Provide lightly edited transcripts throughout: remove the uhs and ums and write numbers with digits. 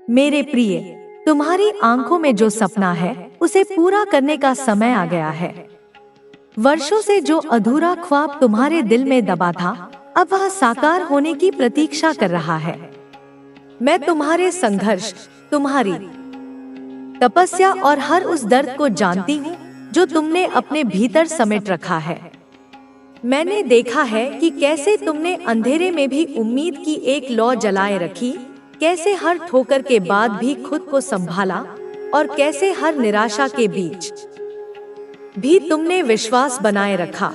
मेरे प्रिय, तुम्हारी आंखों में जो सपना है उसे पूरा करने का समय आ गया है। वर्षों से जो अधूरा ख्वाब तुम्हारे दिल में दबा था, अब वह साकार होने की प्रतीक्षा कर रहा है। मैं तुम्हारे संघर्ष, तुम्हारी तपस्या और हर उस दर्द को जानती हूँ जो तुमने अपने भीतर समेट रखा है। मैंने देखा है कि कैसे तुमने अंधेरे में भी उम्मीद की एक लौ जलाए रखी, कैसे हर ठोकर के बाद भी खुद को संभाला और कैसे हर निराशा के बीच भी तुमने विश्वास बनाए रखा।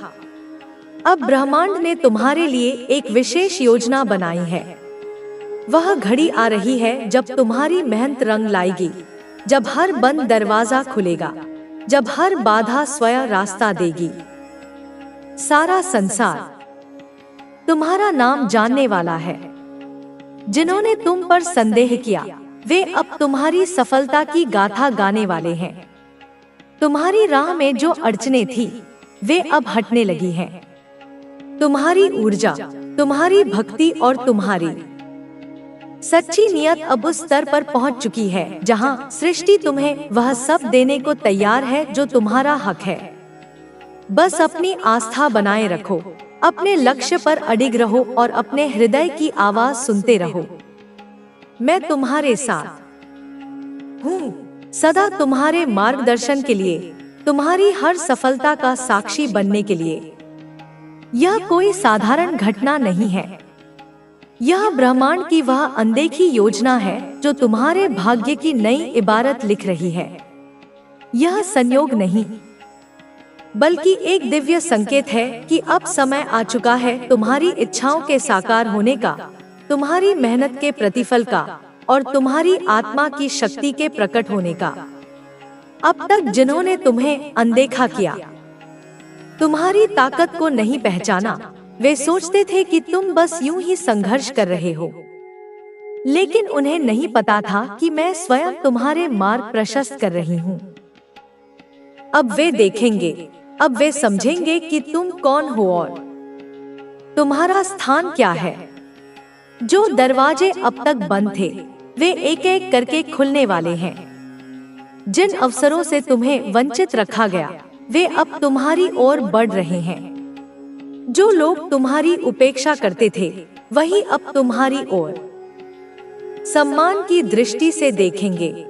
अब ब्रह्मांड ने तुम्हारे लिए एक विशेष योजना बनाई है। वह घड़ी आ रही है जब तुम्हारी मेहनत रंग लाएगी, जब हर बंद दरवाजा खुलेगा, जब हर बाधा स्वयं रास्ता देगी। सारा संसार तुम्हारा नाम जानने वाला है। जिन्होंने तुम पर संदेह किया, वे अब तुम्हारी सफलता की गाथा गाने वाले हैं। तुम्हारी राह में जो अड़चनें थी, वे अब हटने लगी हैं। तुम्हारी ऊर्जा, तुम्हारी भक्ति और तुम्हारी सच्ची नियत अब उस स्तर पर पहुंच चुकी है जहां सृष्टि तुम्हें वह सब देने को तैयार है जो तुम्हारा हक है। बस अपनी आस्था बनाए रखो, अपने लक्ष्य पर अडिग रहो और अपने हृदय की आवाज सुनते रहो। मैं तुम्हारे साथ हूँ, सदा तुम्हारे मार्गदर्शन के लिए, तुम्हारी हर सफलता का साक्षी बनने के लिए। यह कोई साधारण घटना नहीं है। यह ब्रह्मांड की वह अनदेखी योजना है जो तुम्हारे भाग्य की नई इबारत लिख रही है। यह संयोग नहीं, बल्कि एक दिव्य संकेत है कि अब समय आ चुका है तुम्हारी इच्छाओं के साकार होने का, तुम्हारी मेहनत के प्रतिफल का और तुम्हारी आत्मा की शक्ति के प्रकट होने का। अब तक जिन्होंने तुम्हें अनदेखा किया, तुम्हारी ताकत को नहीं पहचाना, वे सोचते थे कि तुम बस यूं ही संघर्ष कर रहे हो। लेकिन उन्हें नहीं पता था कि मैं स्वयं तुम्हारे मार्ग प्रशस्त कर रही हूँ। अब वे देखेंगे, अब वे समझेंगे कि तुम कौन हो और तुम्हारा स्थान क्या है। जो दरवाजे अब तक बंद थे, वे एक एक करके खुलने वाले हैं। जिन अवसरों से तुम्हें वंचित रखा गया, वे अब तुम्हारी ओर बढ़ रहे हैं। जो लोग तुम्हारी उपेक्षा करते थे, वही अब तुम्हारी ओर सम्मान की दृष्टि से देखेंगे।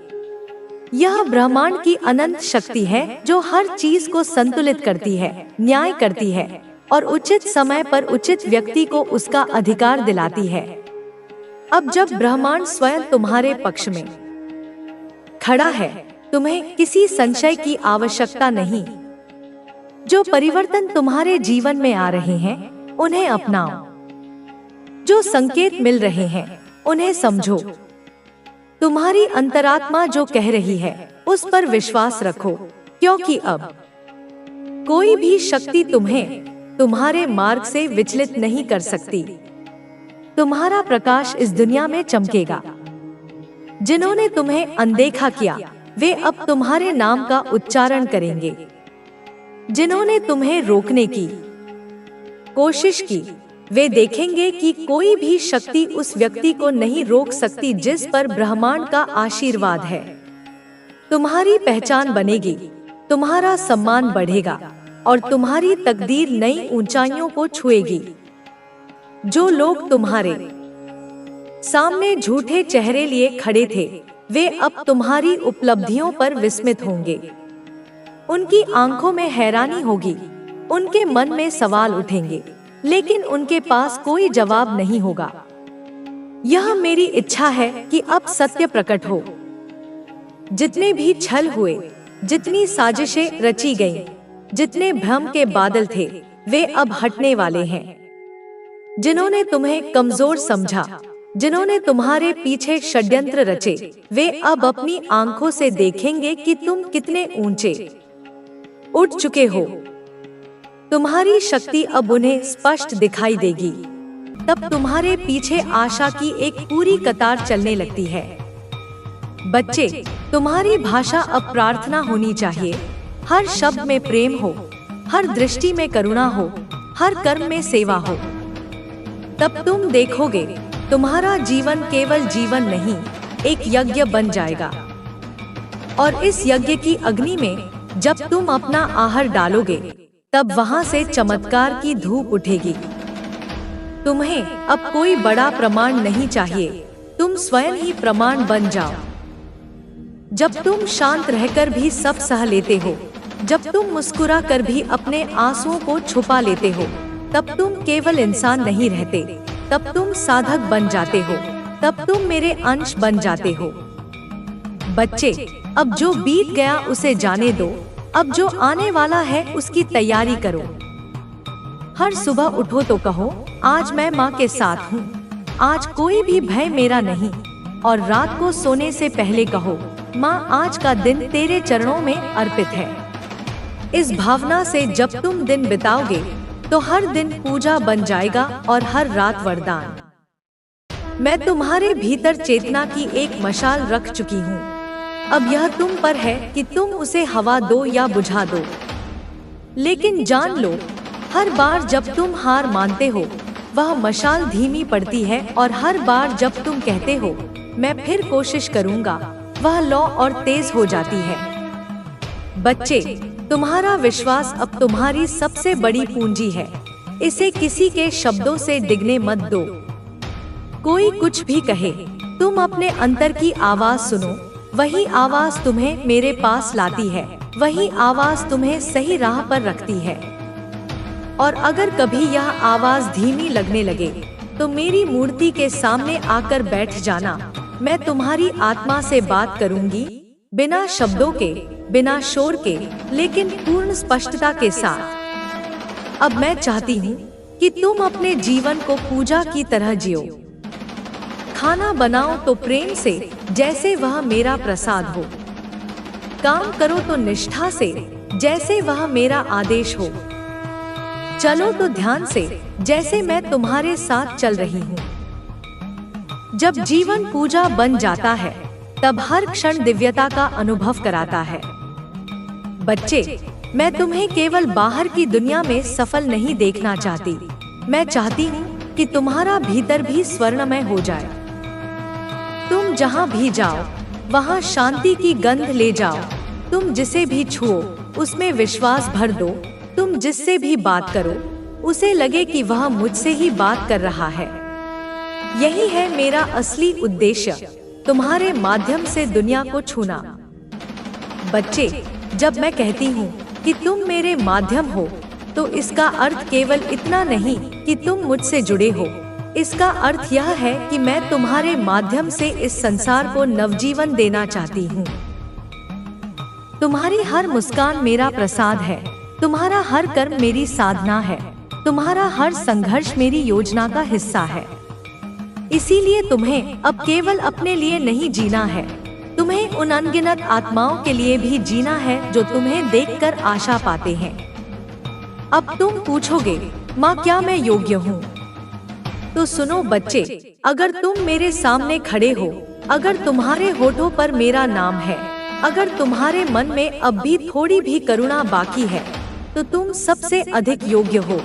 यह ब्रह्मांड की अनंत शक्ति है जो हर चीज को संतुलित करती है, न्याय करती है और उचित समय पर उचित व्यक्ति को उसका अधिकार दिलाती है। अब जब ब्रह्मांड स्वयं तुम्हारे पक्ष में खड़ा है, तुम्हें किसी संशय की आवश्यकता नहीं। जो परिवर्तन तुम्हारे जीवन में आ रहे हैं, उन्हें अपनाओ। जो संकेत मिल रहे हैं, उन्हें समझो। तुम्हारी अंतरात्मा जो कह रही है, उस पर विश्वास रखो, क्योंकि अब कोई भी शक्ति तुम्हें तुम्हारे मार्ग से विचलित नहीं कर सकती। तुम्हारा प्रकाश इस दुनिया में चमकेगा। जिन्होंने तुम्हें अनदेखा किया, वे अब तुम्हारे नाम का उच्चारण करेंगे। जिन्होंने तुम्हें रोकने की कोशिश की, वे देखेंगे कि कोई भी शक्ति उस व्यक्ति को नहीं रोक सकती जिस पर ब्रह्मांड का आशीर्वाद है। तुम्हारी पहचान बनेगी, तुम्हारा सम्मान बढ़ेगा और तुम्हारी तकदीर नई ऊंचाइयों को छुएगी। जो लोग तुम्हारे सामने झूठे चेहरे लिए खड़े थे, वे अब तुम्हारी उपलब्धियों पर विस्मित होंगे। उनकी आंखों में हैरानी होगी, उनके मन में सवाल उठेंगे, लेकिन उनके पास कोई जवाब नहीं होगा। यह मेरी इच्छा है कि अब सत्य प्रकट हो। जितने भी छल हुए, जितनी साजिशें रची गईं, जितने भ्रम के बादल थे, वे अब हटने वाले हैं। जिन्होंने तुम्हें कमजोर समझा, जिन्होंने तुम्हारे पीछे षड्यंत्र रचे, वे अब अपनी आंखों से देखेंगे कि तुम कितने ऊंचे उठ चुके हो। तुम्हारी शक्ति अब उन्हें स्पष्ट दिखाई देगी। तब तुम्हारे पीछे आशा की एक पूरी कतार चलने लगती है। बच्चे, तुम्हारी भाषा अब प्रार्थना होनी चाहिए। हर शब्द में प्रेम हो, हर दृष्टि में करुणा हो, हर कर्म में सेवा हो। तब तुम देखोगे, तुम्हारा जीवन केवल जीवन नहीं, एक यज्ञ बन जाएगा। और इस यज्ञ की अग्नि में जब तुम अपना आहर डालोगे, तब वहां से चमत्कार की धूप उठेगी। तुम्हें अब कोई बड़ा प्रमाण नहीं चाहिए, तुम स्वयं ही प्रमाण बन जाओ। जब तुम शांत रहकर भी सब सह लेते हो, जब तुम मुस्कुरा कर भी अपने आंसुओं को छुपा लेते हो, तब तुम केवल इंसान नहीं रहते, तब तुम साधक बन जाते हो, तब तुम मेरे अंश बन जाते हो। बच्चे, अब जो बीत गया उसे जाने दो, अब जो आने वाला है उसकी तैयारी करो। हर सुबह उठो तो कहो, आज मैं माँ के साथ हूँ, आज कोई भी भय मेरा नहीं। और रात को सोने से पहले कहो, माँ आज का दिन तेरे चरणों में अर्पित है। इस भावना से जब तुम दिन बिताओगे तो हर दिन पूजा बन जाएगा और हर रात वरदान। मैं तुम्हारे भीतर चेतना की एक मशाल रख चुकी हूँ, अब यह तुम पर है कि तुम उसे हवा दो या बुझा दो। लेकिन जान लो, हर बार जब तुम हार मानते हो, वह मशाल धीमी पड़ती है, और हर बार जब तुम कहते हो मैं फिर कोशिश करूँगा, वह लौ और तेज हो जाती है। बच्चे, तुम्हारा विश्वास अब तुम्हारी सबसे बड़ी पूंजी है, इसे किसी के शब्दों से डिगने मत दो। कोई कुछ भी कहे, तुम अपने अंतर की आवाज सुनो, वही आवाज तुम्हें मेरे पास लाती है, वही आवाज तुम्हें सही राह पर रखती है। और अगर कभी यह आवाज धीमी लगने लगे तो मेरी मूर्ति के सामने आकर बैठ जाना, मैं तुम्हारी आत्मा से बात करूंगी, बिना शब्दों के, बिना शोर के, लेकिन पूर्ण स्पष्टता के साथ। अब मैं चाहती हूँ कि तुम अपने जीवन को पूजा की तरह जियो। खाना बनाओ तो प्रेम से, जैसे वह मेरा प्रसाद हो। काम करो तो निष्ठा से, जैसे वह मेरा आदेश हो। चलो तो ध्यान से, जैसे मैं तुम्हारे साथ चल रही हूँ। जब जीवन पूजा बन जाता है, तब हर क्षण दिव्यता का अनुभव कराता है। बच्चे, मैं तुम्हें केवल बाहर की दुनिया में सफल नहीं देखना चाहती, मैं चाहती हूँ कि तुम्हारा भीतर भी स्वर्णमय हो जाए। तुम जहाँ भी जाओ, वहाँ शांति की गंध ले जाओ। तुम जिसे भी छुओ, उसमें विश्वास भर दो। तुम जिससे भी बात करो, उसे लगे कि वह मुझसे ही बात कर रहा है। यही है मेरा असली उद्देश्य, तुम्हारे माध्यम से दुनिया को छूना। बच्चे, जब मैं कहती हूँ कि तुम मेरे माध्यम हो, तो इसका अर्थ केवल इतना नहीं कि तुम मुझसे जुड़े हो। इसका अर्थ यह है कि मैं तुम्हारे माध्यम से इस संसार को नवजीवन देना चाहती हूँ। तुम्हारी हर मुस्कान मेरा प्रसाद है, तुम्हारा हर कर्म मेरी साधना है, तुम्हारा हर संघर्ष मेरी योजना का हिस्सा है। इसीलिए तुम्हें अब केवल अपने लिए नहीं जीना है, तुम्हें उन अनगिनत आत्माओं के लिए भी जीना है जो तुम्हें देखकर आशा पाते हैं। अब तुम पूछोगे, माँ क्या मैं योग्य हूँ? तो सुनो बच्चे, अगर तुम मेरे सामने खड़े हो, अगर तुम्हारे होठों पर मेरा नाम है, अगर तुम्हारे मन में अब भी थोड़ी भी करुणा बाकी है, तो तुम सबसे अधिक योग्य हो।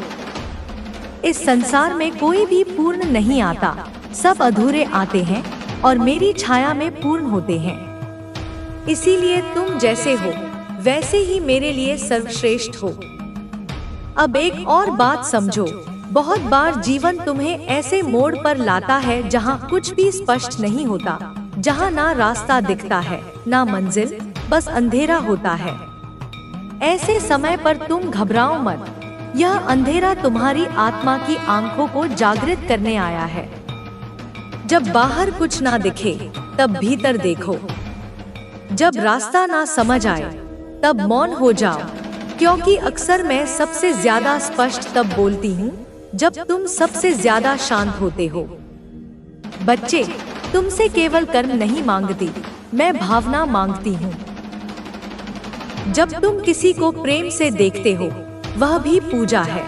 इस संसार में कोई भी पूर्ण नहीं आता, सब अधूरे आते हैं और मेरी छाया में पूर्ण होते हैं। इसीलिए तुम जैसे हो, वैसे ही मेरे लिए सर्वश्रेष्ठ हो। अब एक और बात समझो, बहुत बार जीवन तुम्हें ऐसे मोड़ पर लाता है जहाँ कुछ भी स्पष्ट नहीं होता, जहाँ ना रास्ता दिखता है, ना मंजिल, बस अंधेरा होता है। ऐसे समय पर तुम घबराओ मत, यह अंधेरा तुम्हारी आत्मा की आंखों को जागृत करने आया है। जब बाहर कुछ ना दिखे, तब भीतर देखो। जब रास्ता ना समझ आए, तब मौन हो जाओ, क्योंकि अक्सर मैं सबसे ज्यादा स्पष्ट तब बोलती हूँ जब तुम सबसे ज्यादा शांत होते हो। बच्चे, तुमसे केवल कर्म नहीं मांगती, मैं भावना मांगती हूँ। जब तुम किसी को प्रेम से देखते हो, वह भी पूजा है।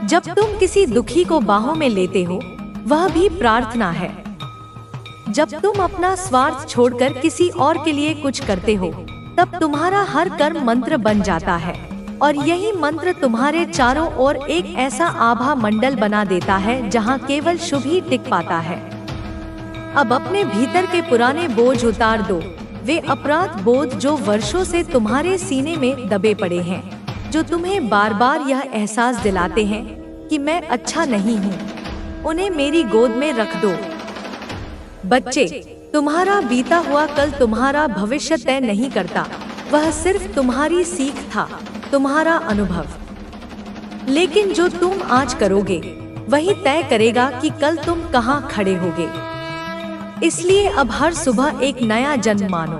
जब तुम किसी दुखी को बाहों में लेते हो, वह भी प्रार्थना है। जब तुम अपना स्वार्थ छोड़कर किसी और के लिए कुछ करते हो, तब तुम्हारा हर कर्म मंत्र बन जाता है, और यही मंत्र तुम्हारे चारों ओर एक ऐसा आभा मंडल बना देता है जहाँ केवल शुभ ही टिक पाता है। अब अपने भीतर के पुराने बोझ उतार दो, वे अपराध बोध जो वर्षों से तुम्हारे सीने में दबे पड़े हैं, जो तुम्हें बार बार यह एहसास दिलाते हैं कि मैं अच्छा नहीं हूँ। उन्हें मेरी गोद में रख दो। बच्चे, तुम्हारा बीता हुआ कल तुम्हारा भविष्य तय नहीं करता, वह सिर्फ तुम्हारी सीख था, तुम्हारा अनुभव। लेकिन जो तुम आज करोगे वही तय करेगा कि कल तुम कहाँ खड़े होगे। इसलिए अब हर सुबह एक नया जन्म मानो।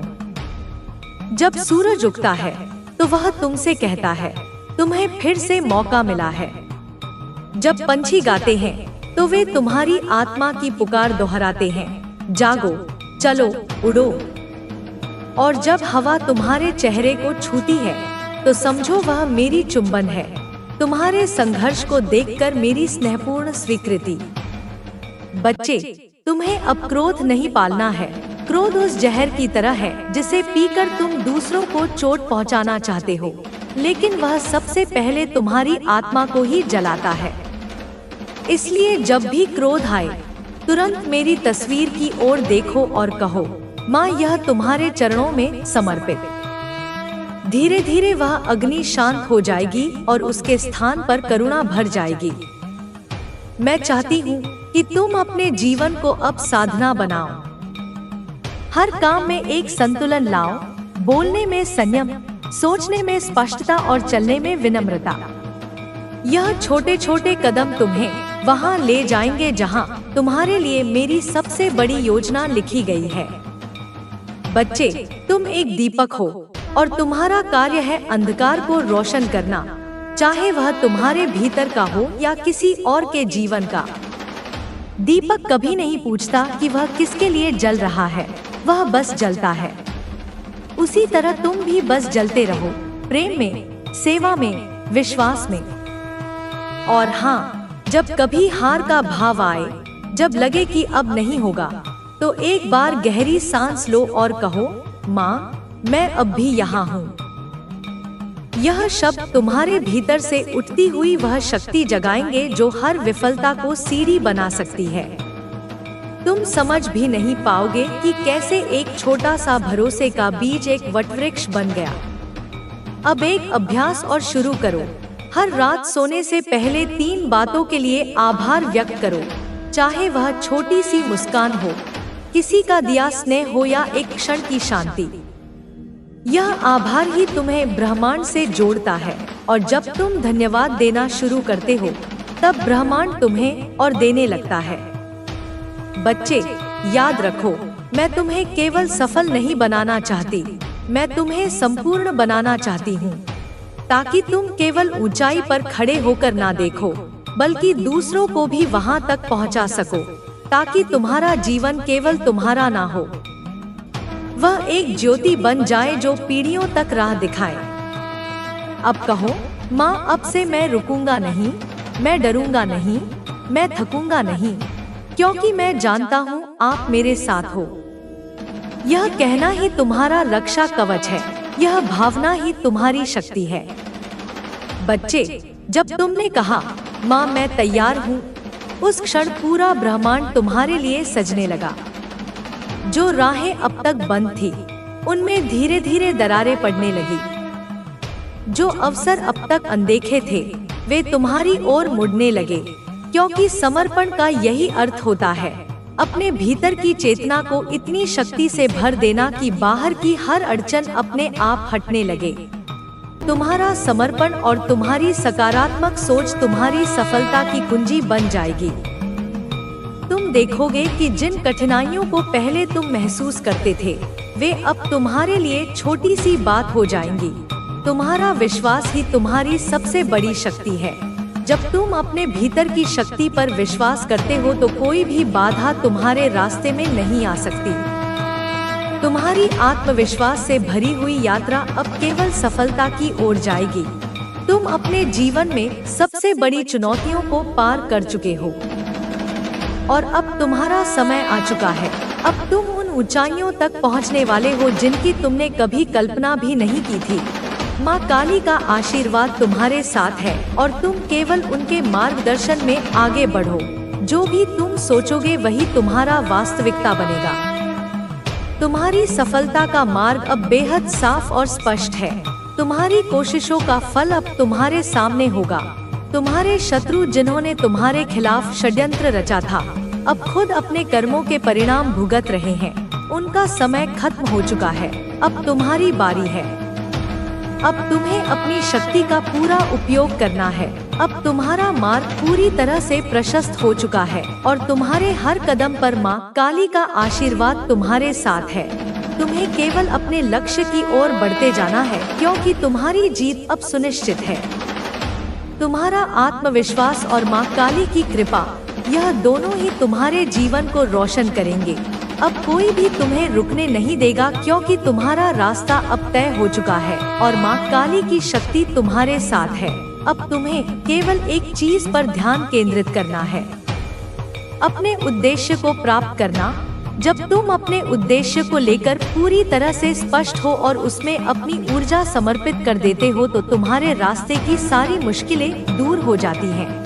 जब सूरज उगता है तो वह तुमसे कहता है तुम्हें फिर से मौका मिला है। जब पंछी गाते हैं तो वे तुम्हारी आत्मा की पुकार दोहराते हैं, जागो, चलो, उड़ो। और जब हवा तुम्हारे चेहरे को छूती है तो समझो वह मेरी चुंबन है, तुम्हारे संघर्ष को देखकर मेरी स्नेहपूर्ण स्वीकृति। बच्चे, तुम्हें अब क्रोध नहीं पालना है। क्रोध उस जहर की तरह है जिसे पीकर तुम दूसरों को चोट पहुंचाना चाहते हो, लेकिन वह सबसे पहले तुम्हारी आत्मा को ही जलाता है। इसलिए जब भी क्रोध आए तुरंत मेरी तस्वीर की ओर देखो और कहो, माँ, यह तुम्हारे चरणों में समर्पित। धीरे धीरे वह अग्नि शांत हो जाएगी और उसके स्थान पर करुणा भर जाएगी। मैं चाहती हूँ कि तुम अपने जीवन को अब साधना बनाओ। हर काम में एक संतुलन लाओ, बोलने में संयम, सोचने में स्पष्टता और चलने में विनम्रता। यह छोटे छोटे कदम तुम्हें वहां ले जाएंगे जहां तुम्हारे लिए मेरी सबसे बड़ी योजना लिखी गई है। बच्चे, तुम एक दीपक हो और तुम्हारा कार्य है अंधकार को रोशन करना, चाहे वह तुम्हारे भीतर का हो या किसी और के जीवन का। दीपक कभी नहीं पूछता कि वह किसके लिए जल रहा है, वह बस जलता है। उसी तरह तुम भी बस जलते रहो, प्रेम में, सेवा में, विश्वास में। और हाँ, जब कभी हार का भाव आए, जब लगे कि अब नहीं होगा, तो एक बार गहरी सांस लो और कहो, माँ, मैं अब भी यहाँ हूँ। यह शब्द तुम्हारे भीतर से उठती हुई वह शक्ति जगाएंगे जो हर विफलता को सीढ़ी बना सकती है। तुम समझ भी नहीं पाओगे कि कैसे एक छोटा सा भरोसे का बीज एक वटवृक्ष बन गया। अब एक अभ्यास और शुरू करो। हर रात सोने से पहले 3 बातों के लिए आभार व्यक्त करो, चाहे वह छोटी सी मुस्कान हो, किसी का दिया स्नेह हो या एक क्षण की शांति। यह आभार ही तुम्हें ब्रह्मांड से जोड़ता है, और जब तुम धन्यवाद देना शुरू करते हो तब ब्रह्मांड तुम्हें और देने लगता है। बच्चे, याद रखो, मैं तुम्हें केवल सफल नहीं बनाना चाहती, मैं तुम्हें संपूर्ण बनाना चाहती हूँ, ताकि तुम केवल ऊंचाई पर खड़े होकर ना देखो, बल्कि दूसरों को भी वहाँ तक पहुँचा सको, ताकि तुम्हारा जीवन केवल तुम्हारा ना हो, वह एक ज्योति बन जाए जो पीढ़ियों तक राह दिखाए। अब कहो, माँ, अब से मैं रुकूंगा नहीं, मैं डरूंगा नहीं, मैं थकूंगा नहीं, क्योंकि मैं जानता हूँ आप मेरे साथ हो। यह कहना ही तुम्हारा रक्षा कवच है, यह भावना ही तुम्हारी शक्ति है। बच्चे, जब तुमने कहा, माँ, मैं तैयार हूँ, उस क्षण पूरा ब्रह्मांड तुम्हारे लिए सजने लगा। जो राहें अब तक बंद थी, उनमें धीरे धीरे दरारें पड़ने लगी। जो अवसर अब तक अनदेखे थे, वे तुम्हारी ओर मुड़ने लगे, क्योंकि समर्पण का यही अर्थ होता है, अपने भीतर की चेतना को इतनी शक्ति से भर देना कि बाहर की हर अड़चन अपने आप हटने लगे। तुम्हारा समर्पण और तुम्हारी सकारात्मक सोच तुम्हारी सफलता की कुंजी बन जाएगी। तुम देखोगे कि जिन कठिनाइयों को पहले तुम महसूस करते थे, वे अब तुम्हारे लिए छोटी सी बात हो जाएंगी। तुम्हारा विश्वास ही तुम्हारी सबसे बड़ी शक्ति है। जब तुम अपने भीतर की शक्ति पर विश्वास करते हो तो कोई भी बाधा तुम्हारे रास्ते में नहीं आ सकती। तुम्हारी आत्मविश्वास से भरी हुई यात्रा अब केवल सफलता की ओर जाएगी। तुम अपने जीवन में सबसे बड़ी चुनौतियों को पार कर चुके हो और अब तुम्हारा समय आ चुका है। अब तुम उन ऊंचाइयों तक पहुंचने वाले हो जिनकी तुमने कभी कल्पना भी नहीं की थी। माँ काली का आशीर्वाद तुम्हारे साथ है और तुम केवल उनके मार्गदर्शन में आगे बढ़ो। जो भी तुम सोचोगे वही तुम्हारा वास्तविकता बनेगा। तुम्हारी सफलता का मार्ग अब बेहद साफ और स्पष्ट है। तुम्हारी कोशिशों का फल अब तुम्हारे सामने होगा। तुम्हारे शत्रु जिन्होंने तुम्हारे खिलाफ षड्यंत्र रचा था, अब खुद अपने कर्मों के परिणाम भुगत रहे हैं। उनका समय खत्म हो चुका है, अब तुम्हारी बारी है। अब तुम्हें अपनी शक्ति का पूरा उपयोग करना है। अब तुम्हारा मार्ग पूरी तरह से प्रशस्त हो चुका है और तुम्हारे हर कदम पर माँ काली का आशीर्वाद तुम्हारे साथ है। तुम्हें केवल अपने लक्ष्य की ओर बढ़ते जाना है, क्योंकि तुम्हारी जीत अब सुनिश्चित है। तुम्हारा आत्मविश्वास और माँ काली की कृपा, यह दोनों ही तुम्हारे जीवन को रोशन करेंगे। अब कोई भी तुम्हें रुकने नहीं देगा, क्योंकि तुम्हारा रास्ता अब तय हो चुका है और माँ काली की शक्ति तुम्हारे साथ है। अब तुम्हें केवल एक चीज पर ध्यान केंद्रित करना है, अपने उद्देश्य को प्राप्त करना। जब तुम अपने उद्देश्य को लेकर पूरी तरह से स्पष्ट हो और उसमें अपनी ऊर्जा समर्पित कर देते हो, तो तुम्हारे रास्ते की सारी मुश्किलें दूर हो जाती हैं।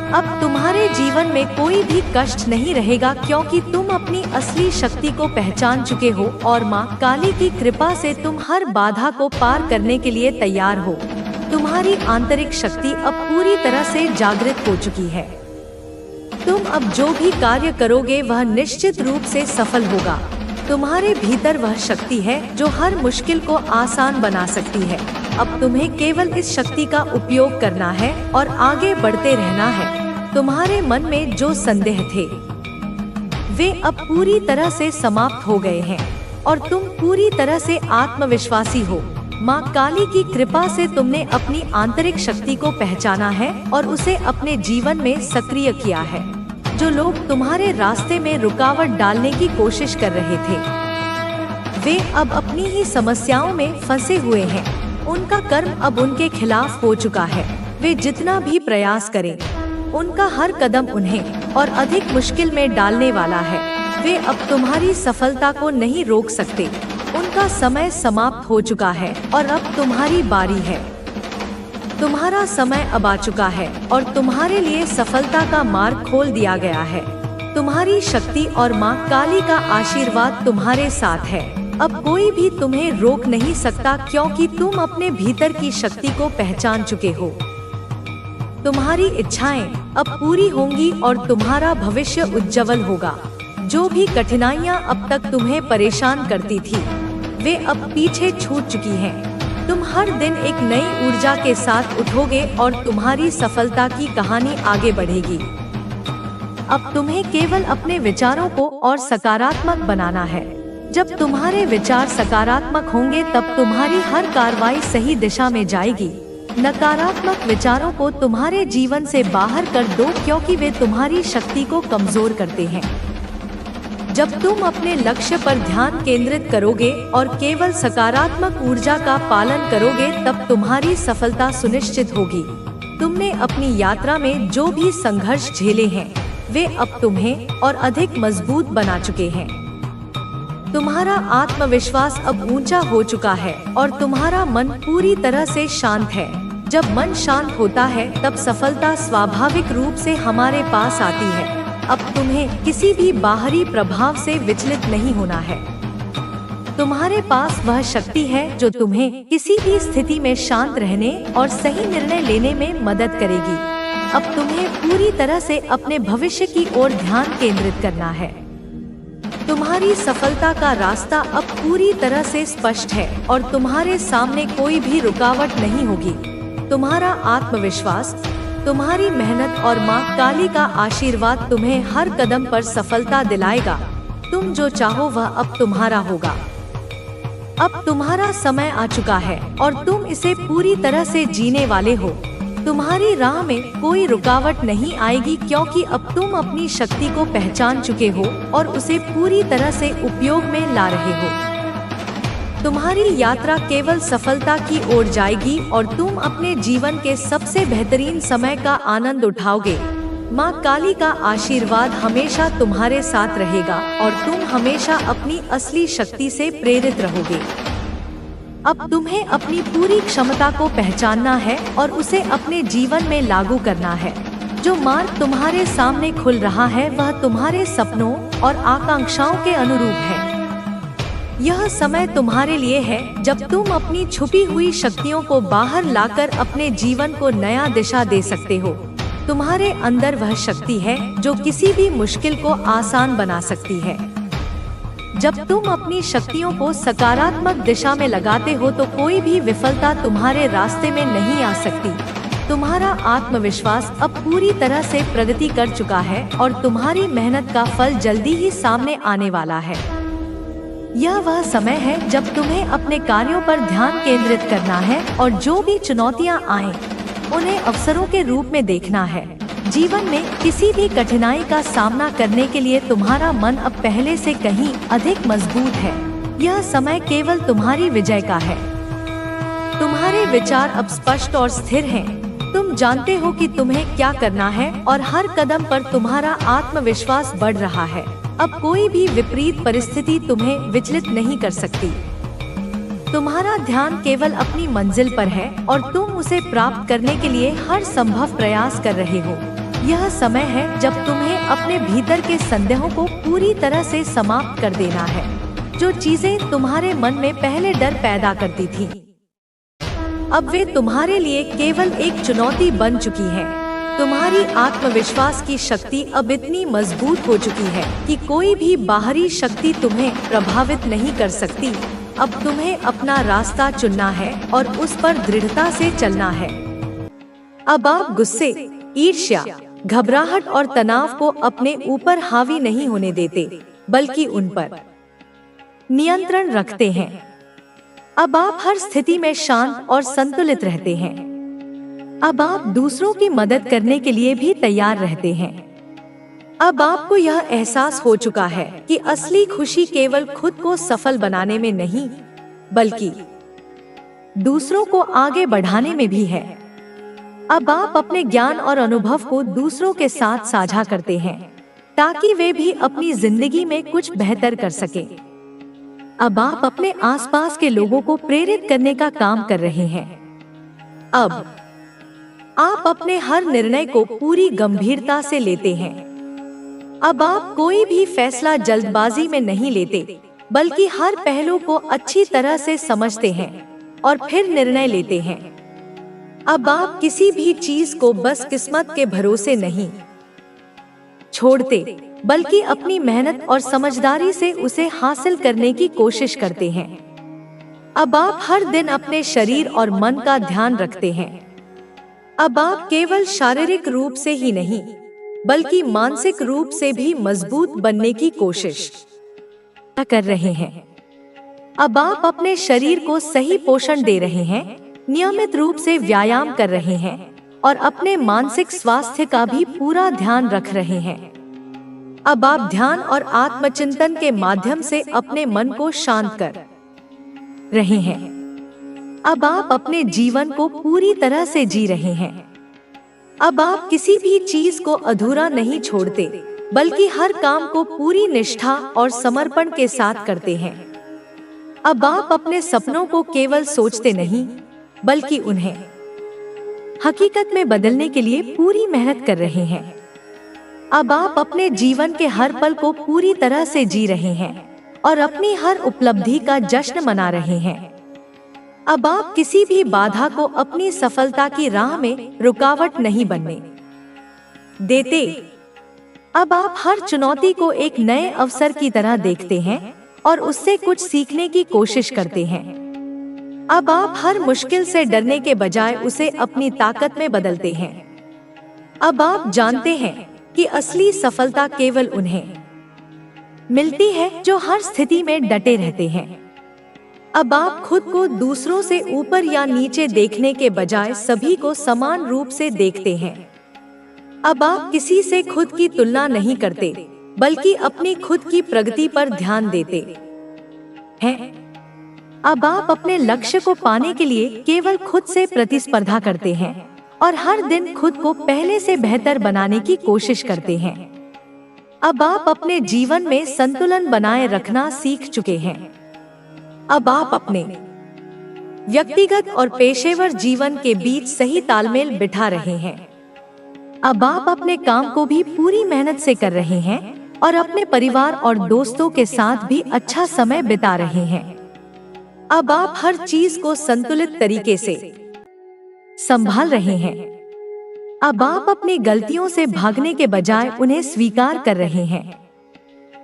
अब तुम्हारे जीवन में कोई भी कष्ट नहीं रहेगा, क्योंकि तुम अपनी असली शक्ति को पहचान चुके हो और माँ काली की कृपा से तुम हर बाधा को पार करने के लिए तैयार हो। तुम्हारी आंतरिक शक्ति अब पूरी तरह से जागृत हो चुकी है। तुम अब जो भी कार्य करोगे वह निश्चित रूप से सफल होगा। तुम्हारे भीतर वह शक्ति है जो हर मुश्किल को आसान बना सकती है। अब तुम्हें केवल इस शक्ति का उपयोग करना है और आगे बढ़ते रहना है। तुम्हारे मन में जो संदेह थे वे अब पूरी तरह से समाप्त हो गए हैं और तुम पूरी तरह से आत्मविश्वासी हो। माँ काली की कृपा से तुमने अपनी आंतरिक शक्ति को पहचाना है और उसे अपने जीवन में सक्रिय किया है। जो लोग तुम्हारे रास्ते में रुकावट डालने की कोशिश कर रहे थे, वे अब अपनी ही समस्याओं में फंसे हुए हैं। उनका कर्म अब उनके खिलाफ हो चुका है। वे जितना भी प्रयास करें, उनका हर कदम उन्हें और अधिक मुश्किल में डालने वाला है। वे अब तुम्हारी सफलता को नहीं रोक सकते। उनका समय समाप्त हो चुका है और अब तुम्हारी बारी है। तुम्हारा समय अब आ चुका है और तुम्हारे लिए सफलता का मार्ग खोल दिया गया है। तुम्हारी शक्ति और माँ काली का आशीर्वाद तुम्हारे साथ है। अब कोई भी तुम्हें रोक नहीं सकता, क्योंकि तुम अपने भीतर की शक्ति को पहचान चुके हो। तुम्हारी इच्छाएं अब पूरी होंगी और तुम्हारा भविष्य उज्जवल होगा। जो भी कठिनाइयां अब तक तुम्हें परेशान करती थी, वे अब पीछे छूट चुकी हैं। तुम हर दिन एक नई ऊर्जा के साथ उठोगे और तुम्हारी सफलता की कहानी आगे बढ़ेगी। अब तुम्हें केवल अपने विचारों को और सकारात्मक बनाना है। जब तुम्हारे विचार सकारात्मक होंगे, तब तुम्हारी हर कार्रवाई सही दिशा में जाएगी। नकारात्मक विचारों को तुम्हारे जीवन से बाहर कर दो, क्योंकि वे तुम्हारी शक्ति को कमजोर करते हैं। जब तुम अपने लक्ष्य पर ध्यान केंद्रित करोगे और केवल सकारात्मक ऊर्जा का पालन करोगे, तब तुम्हारी सफलता सुनिश्चित होगी। तुमने अपनी यात्रा में जो भी संघर्ष झेले हैं, वे अब तुम्हें और अधिक मजबूत बना चुके हैं। तुम्हारा आत्मविश्वास अब ऊंचा हो चुका है और तुम्हारा मन पूरी तरह से शांत है। जब मन शांत होता है, तब सफलता स्वाभाविक रूप से हमारे पास आती है। अब तुम्हें किसी भी बाहरी प्रभाव से विचलित नहीं होना है। तुम्हारे पास वह शक्ति है जो तुम्हें किसी भी स्थिति में शांत रहने और सही निर्णय लेने में मदद करेगी। अब तुम्हें पूरी तरह से अपने भविष्य की ओर ध्यान केंद्रित करना है। तुम्हारी सफलता का रास्ता अब पूरी तरह से स्पष्ट है और तुम्हारे सामने कोई भी रुकावट नहीं होगी। तुम्हारा आत्मविश्वास, तुम्हारी मेहनत और माँ काली का आशीर्वाद तुम्हें हर कदम पर सफलता दिलाएगा। तुम जो चाहो वह अब तुम्हारा होगा। अब तुम्हारा समय आ चुका है और तुम इसे पूरी तरह से जीने वाले हो। तुम्हारी राह में कोई रुकावट नहीं आएगी, क्योंकि अब तुम अपनी शक्ति को पहचान चुके हो और उसे पूरी तरह से उपयोग में ला रहे हो। तुम्हारी यात्रा केवल सफलता की ओर जाएगी और तुम अपने जीवन के सबसे बेहतरीन समय का आनंद उठाओगे। माँ काली का आशीर्वाद हमेशा तुम्हारे साथ रहेगा और तुम हमेशा अपनी असली शक्ति से प्रेरित रहोगे। अब तुम्हें अपनी पूरी क्षमता को पहचानना है और उसे अपने जीवन में लागू करना है। जो मार्ग तुम्हारे सामने खुल रहा है वह तुम्हारे सपनों और आकांक्षाओं के अनुरूप है। यह समय तुम्हारे लिए है जब तुम अपनी छुपी हुई शक्तियों को बाहर लाकर अपने जीवन को नया दिशा दे सकते हो। तुम्हारे अंदर वह शक्ति है जो किसी भी मुश्किल को आसान बना सकती है। जब तुम अपनी शक्तियों को सकारात्मक दिशा में लगाते हो तो कोई भी विफलता तुम्हारे रास्ते में नहीं आ सकती। तुम्हारा आत्मविश्वास अब पूरी तरह से प्रगति कर चुका है और तुम्हारी मेहनत का फल जल्दी ही सामने आने वाला है। यह वह समय है जब तुम्हें अपने कार्यों पर ध्यान केंद्रित करना है और जो भी चुनौतियां आएं, उन्हें अवसरों के रूप में देखना है। जीवन में किसी भी कठिनाई का सामना करने के लिए तुम्हारा मन अब पहले से कहीं अधिक मजबूत है। यह समय केवल तुम्हारी विजय का है। तुम्हारे विचार अब स्पष्ट और स्थिर हैं। तुम जानते हो कि तुम्हें क्या करना है और हर कदम पर तुम्हारा आत्मविश्वास बढ़ रहा है। अब कोई भी विपरीत परिस्थिति तुम्हें विचलित नहीं कर सकती। तुम्हारा ध्यान केवल अपनी मंजिल पर है और तुम उसे प्राप्त करने के लिए हर संभव प्रयास कर रहे हो। यह समय है जब तुम्हें अपने भीतर के संदेहों को पूरी तरह से समाप्त कर देना है, जो चीजें तुम्हारे मन में पहले डर पैदा करती थीं। अब वे तुम्हारे लिए केवल एक चुनौती बन चुकी है। तुम्हारी आत्मविश्वास की शक्ति अब इतनी मजबूत हो चुकी है कि कोई भी बाहरी शक्ति तुम्हें प्रभावित नहीं कर सकती। अब तुम्हें अपना रास्ता चुनना है और उस पर दृढ़ता से चलना है। अब आप गुस्से, ईर्ष्या, घबराहट और तनाव को अपने ऊपर हावी नहीं होने देते, बल्कि उन पर नियंत्रण रखते हैं। अब आप हर स्थिति में शांत और संतुलित रहते हैं। अब आप दूसरों की मदद करने के लिए भी तैयार रहते हैं। अब आपको यह एहसास हो चुका है कि असली खुशी केवल खुद को सफल बनाने में नहीं, बल्कि दूसरों को आगे बढ़ाने में भी है। अब आप अपने ज्ञान और अनुभव को दूसरों के साथ साझा करते हैं, ताकि वे भी अपनी जिंदगी में कुछ बेहतर कर सकें। अब आप अपने आसपास के लोगों को प्रेरित करने का काम कर रहे हैं। अब आप अपने हर निर्णय को पूरी गंभीरता से लेते हैं। अब आप कोई भी फैसला जल्दबाजी में नहीं लेते, बल्कि हर पहलू को अच्छी तरह से समझते हैं और फिर निर्णय लेते हैं। अब आप किसी भी चीज को बस किस्मत के भरोसे नहीं छोड़ते, बल्कि अपनी मेहनत और समझदारी से उसे हासिल करने की कोशिश करते हैं। अब आप हर दिन अपने शरीर और मन का ध्यान रखते हैं। अब आप केवल शारीरिक रूप से ही नहीं, बल्कि मानसिक रूप से भी मजबूत बनने की कोशिश कर रहे हैं। अब आप अपने शरीर को सही पोषण दे रहे हैं, नियमित रूप से व्यायाम कर रहे हैं और अपने मानसिक स्वास्थ्य का भी पूरा ध्यान रख रहे हैं। अब आप ध्यान और आत्मचिंतन के माध्यम से अपने मन को शांत कर रहे हैं। अब आप अपने जीवन को पूरी तरह से जी रहे हैं। अब आप किसी भी चीज को अधूरा नहीं छोड़ते, बल्कि हर काम को पूरी निष्ठा और समर्पण के साथ करते हैं। अब आप अपने सपनों को केवल सोचते नहीं, बल्कि उन्हें हकीकत में बदलने के लिए पूरी मेहनत कर रहे हैं। अब आप अपने जीवन के हर पल को पूरी तरह से जी रहे हैं और अपनी हर उपलब्धि का जश्न मना रहे हैं। अब आप किसी भी बाधा को अपनी सफलता की राह में रुकावट नहीं बनने देते। अब आप हर चुनौती को एक नए अवसर की तरह देखते हैं और उससे कुछ सीखने की कोशिश करते हैं। अब आप हर मुश्किल से डरने के बजाय उसे अपनी ताकत में बदलते हैं। अब आप जानते हैं कि असली सफलता केवल उन्हें मिलती है जो हर स्थिति में डटे रहते हैं। अब आप खुद को दूसरों से ऊपर या नीचे देखने के बजाय सभी को समान रूप से देखते हैं। अब आप किसी से खुद की तुलना नहीं करते, बल्कि अपनी खुद की प्रगति पर ध्यान देते हैं। अब आप अपने लक्ष्य को पाने के लिए केवल खुद से प्रतिस्पर्धा करते हैं और हर दिन खुद को पहले से बेहतर बनाने की कोशिश करते हैं। अब आप अपने जीवन में संतुलन बनाए रखना सीख चुके हैं। अब आप अपने व्यक्तिगत और पेशेवर जीवन के बीच सही तालमेल बिठा रहे हैं। अब आप अपने काम को भी पूरी मेहनत से कर रहे हैं और अपने परिवार और दोस्तों के साथ भी अच्छा समय बिता रहे हैं। अब आप हर चीज को संतुलित तरीके से संभाल रहे हैं। अब आप अपनी गलतियों से भागने के बजाय उन्हें स्वीकार कर रहे हैं।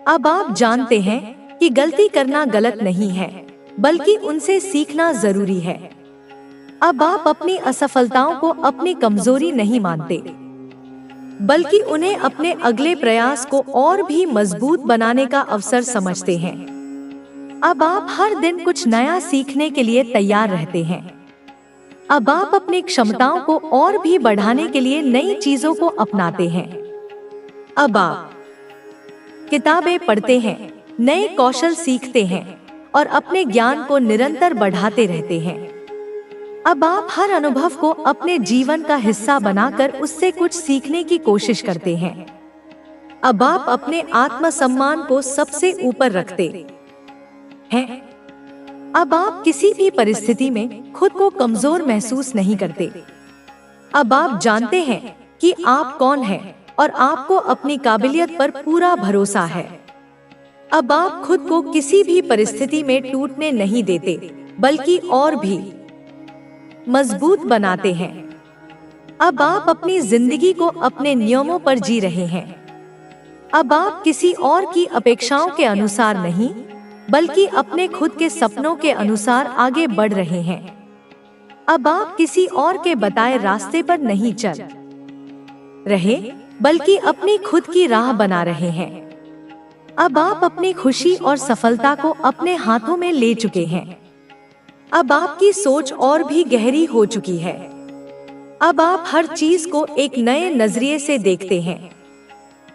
अब आप जानते हैं कि गलती करना गलत नहीं है, बल्कि उनसे सीखना जरूरी है। अब आप अपनी असफलताओं को अपनी कमजोरी नहीं मानते, बल्कि उन्हें अपने अगले प्रयास को और भी मजबूत बनाने का अवसर समझते हैं। अब आप हर दिन कुछ नया सीखने के लिए तैयार रहते हैं। अब आप अपनी क्षमताओं को और भी बढ़ाने के लिए नई चीजों को अपनाते हैं। अब आप किताबें पढ़ते हैं, नए कौशल सीखते हैं और अपने ज्ञान को निरंतर बढ़ाते रहते हैं। अब आप हर अनुभव को अपने जीवन का हिस्सा बनाकर उससे कुछ सीखने की कोशिश करते हैं। अब आप अपने आत्मसम्मान को सबसे ऊपर रखते हैं। अब आप किसी भी परिस्थिति में खुद को कमजोर महसूस नहीं करते। अब आप जानते हैं कि आप कौन हैं और आपको अपनी काबिलियत पर पूरा भरोसा है। अब आप खुद को किसी भी परिस्थिति में टूटने नहीं देते, बल्कि और भी मजबूत बनाते हैं। अब आप अपनी जिंदगी को अपने नियमों पर जी रहे हैं। अब आप किसी और की अपेक्षाओं के अनुसार नहीं, बल्कि अपने खुद के सपनों के अनुसार आगे बढ़ रहे हैं। अब आप किसी और के बताए रास्ते पर नहीं चल रहे, बल्कि अपनी खुद की राह बना रहे हैं। अब आप अपनी खुशी और सफलता को अपने हाथों में ले चुके हैं। अब आपकी सोच और भी गहरी हो चुकी है। अब आप हर चीज को एक नए नजरिए से देखते हैं।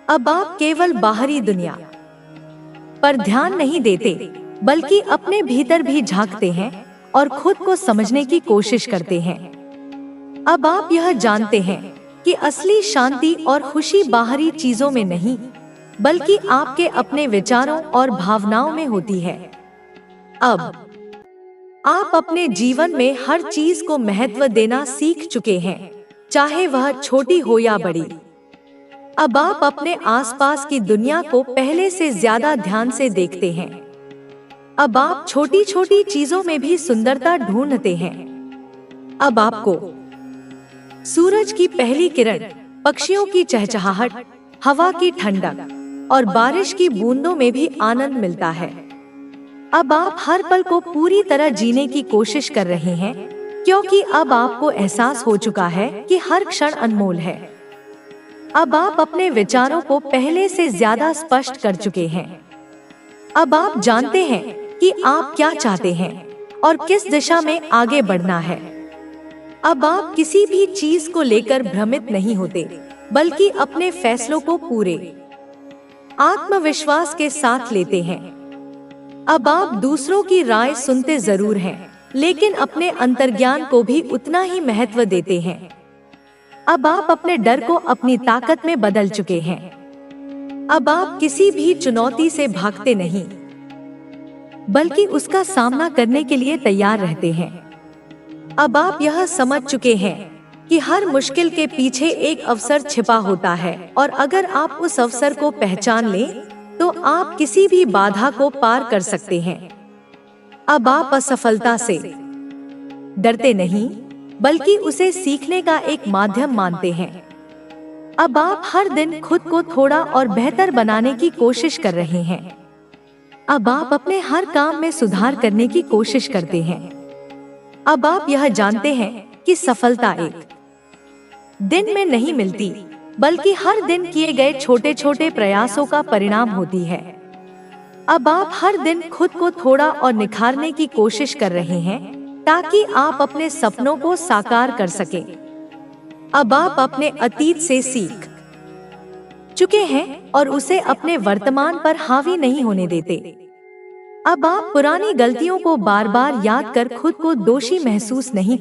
अब आप केवल बाहरी दुनिया पर ध्यान नहीं देते, बल्कि अपने भीतर भी झांकते हैं और खुद को समझने की कोशिश करते हैं। अब आप यह जानते हैं कि असली शांति और खुशी बाहरी चीजों में नहीं, बल्कि आपके अपने विचारों और भावनाओं में होती है। अब आप अपने जीवन में हर चीज को महत्व देना सीख चुके हैं, चाहे वह छोटी हो या बड़ी। अब आप अपने आसपास की दुनिया को पहले से ज्यादा ध्यान से देखते हैं। अब आप छोटी छोटी चीजों में भी सुंदरता ढूंढते हैं। अब आपको सूरज की पहली किरण, पक्षियों की चहचहाहट, हवा की ठंडक और बारिश की बूंदों में भी आनंद मिलता है। अब आप हर पल को पूरी तरह जीने की कोशिश कर रहे हैं, क्योंकि अब आपको एहसास हो चुका है कि हर क्षण अनमोल है। अब आप अपने विचारों को पहले से ज्यादा स्पष्ट कर चुके हैं। अब आप जानते हैं कि आप क्या चाहते हैं और किस दिशा में आगे बढ़ना है। अब आप किसी भी चीज को लेकर भ्रमित नहीं होते, बल्कि अपने फैसलों को पूरे आत्मविश्वास के साथ लेते हैं। अब आप दूसरों की राय सुनते जरूर हैं, लेकिन अपने अंतर्ज्ञान को भी उतना ही महत्व देते हैं। अब आप अपने डर को अपनी ताकत में बदल चुके हैं। अब आप किसी भी चुनौती से भागते नहीं, बल्कि उसका सामना करने के लिए तैयार रहते हैं। अब आप यह समझ चुके हैं कि हर मुश्किल के पीछे एक अवसर छिपा होता है, और अगर आप उस अवसर को पहचान लें, तो आप किसी भी बाधा को पार कर सकते हैं। अब आप असफलता से डरते नहीं, बल्कि उसे सीखने का एक माध्यम मानते हैं। अब आप हर दिन खुद को थोड़ा और बेहतर बनाने की कोशिश कर रहे हैं। अब आप अपने हर काम में सुधार करने की कोशिश करते हैं। अब आप यह जानते हैं कि सफलता एक दिन में नहीं मिलती, बल्कि हर दिन किए गए छोटे छोटे प्रयासों का परिणाम होती है। अब आप हर दिन खुद को थोड़ा और निखारने की कोशिश कर रहे हैं, ताकि आप अपने सपनों को साकार कर सकें। अब आप अपने अतीत से सीख चुके हैं और उसे अपने वर्तमान पर हावी नहीं होने देते। अब आप पुरानी गलतियों को बार बार याद कर खुद को दोषी महसूस नहीं